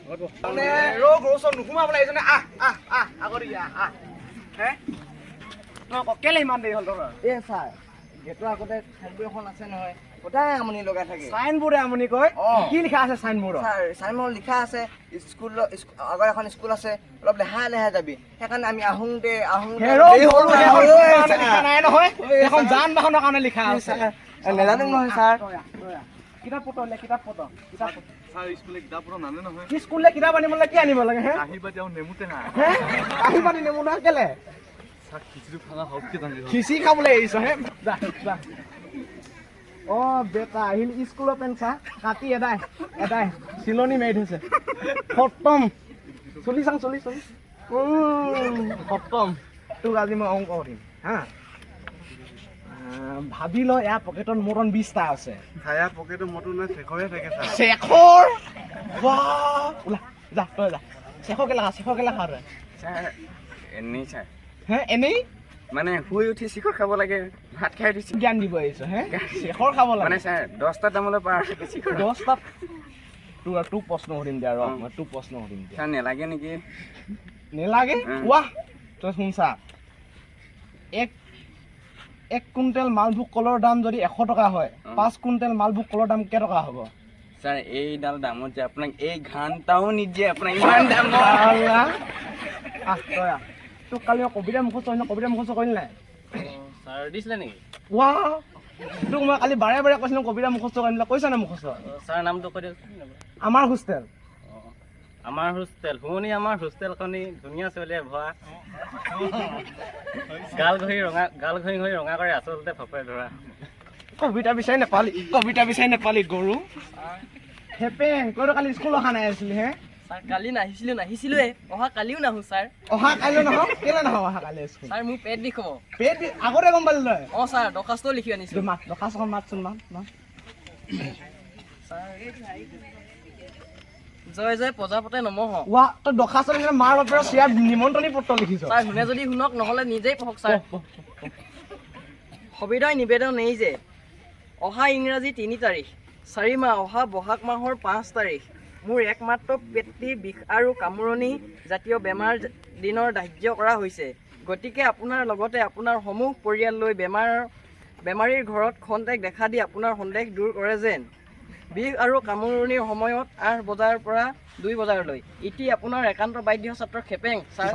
মানে ৰোগ ৰোচন নুসুমাবলৈ আহিছে নে আগত হে কেলে ইমান দেৰি হ'ল তোৰ ছাৰ গেটৰ আগতে চাইনবোৰ্ড এখন আছে নহয় সদায় আমনি লগাই থাকে চাইনবোৰ্ডে আমনি কয় কি লিখা আছে চাইনবোৰ্ডত ছাৰ চাইনবোৰ্ডত লিখা আছে আগৰ এখন স্কুল আছে অলপ লেহাই লেহাই যাবি সেইকাৰণে আমি আহোঁতে নাই নহয় এখন যান বাহনৰ কাৰণে লিখা আছে নেজানো নহয় ছাৰ কিতাপ পত্ৰ ছাৰ স্কুলে কিতাপ পত্ৰ নানে নহয় স্কুলে কিতাপ আনিবলৈ কি আনিব লাগে হে কাঁহী বাতি আৰু নেমু টেঙা কাঁহী বাতি নেমু টেঙা কেলে খিচি খাবলৈ এৰিছ হে অ বেটা আহিল স্কুলৰ পেণ্ট চা কাটি এদাই চিলনি মাৰি থৈছে খতম চলি খতম তোক আজি মই অংক কৰিম হা ভাবি ল ইয়াৰ পকেটত মটন 20টা আছে পকেটত মটন শেষৰহে থাকে শেষৰ ওলা যা তই যা শেষৰ কেলা এনেই ছাৰ হে এনেই মানে শুই উঠি চিখৰ খাব লাগে ভাত খাই দিছে জ্ঞান দিব আহিছ হে শেষৰ খাব লাগে মানে ছাৰ 10টা দামলৈ পাৰ 10টাত তোক প্ৰশ্ন সুধিম দিয়া ৰ মই তোক প্ৰশ্ন সুধিম দিয়া ছাৰ নেলাগে নেকি নেলাগে ৱাহ তই শুন চা এক কুইণ্টেল মালভোগ কলৰ দাম যদি 100 টকা হয় 5 কুইণ্টেল মালভোগ কলৰ দাম কেই টকা হ'ব ছাৰ এইডাল দামত যে আপোনাক এই ঘানটাও নিদিয়ে আপোনাক ইমান দাম তই তোক কালি কবিতা মুখস্থ কৰিলি নাই ছাৰ দিছিলে নেকি ৱাহ তোক মই কালি বাৰে কৈছিলোঁ কবিতা মুখস্থ কৰিম কৈছা নে মুখস্থ ছাৰ নামটো কৈ দিয়ক আমাৰ হোষ্টেল শুনি আমাৰ হোষ্টেলখনি ধুনীয়া ছোৱালীয়ে ভৰা গাল ঘঁহি ৰঙা কৰে আচলতে ফপৰে ধৰা কবিতা বিচাৰি নেপালি গৰু হেপেং তইতো কালি স্কুল অহা নাই আছিলি হে ছাৰ কালি নাহিছিলোৱে অহা কালিও নাহো ছাৰ অহা কাইলৈ নহওক কেলে নহওক অহা কালি স্কুল ছাৰ মোৰ পেট বিষ হ'ব আগতে গম পালি তই ছাৰ দৰখাস্ত লিখি আনিছোঁ দৰখাস্তখন মাতচোন জয় জয় প্ৰজাপতে নমঃ ৱা তই দৰখাস্ত লিখিলে মাৰ বাপেৰৰ চিয়াৰ নিমন্ত্ৰণী পত্ৰ লিখিছ ছাৰ শুনে যদি শুনক নহ'লে নিজেই পঢ়ক ছাৰ সবিনয় নিবেদন এই যে অহা ইংৰাজী 3 তাৰিখ 4 মাহ অহা বহাগ মাহৰ 5 তাৰিখ মোৰ একমাত্ৰ পেটী বিষ আৰু কামোৰণি জাতীয় বেমাৰ দিনৰ ধাৰ্য কৰা হৈছে গতিকে আপোনাৰ লগতে আপোনাৰ সমূহ পৰিয়াল লৈ বেমাৰীৰ ঘৰত খন্তেক দেখা দি আপোনাৰ সন্দেহ দূৰ কৰে যেন বিষ আৰু কামোৰণিৰ সময়ত 8 বজাৰ পৰা 2 বজালৈ ইটি আপোনাৰ একান্ত বাধ্য ছাত্ৰ খেপেং ছাৰ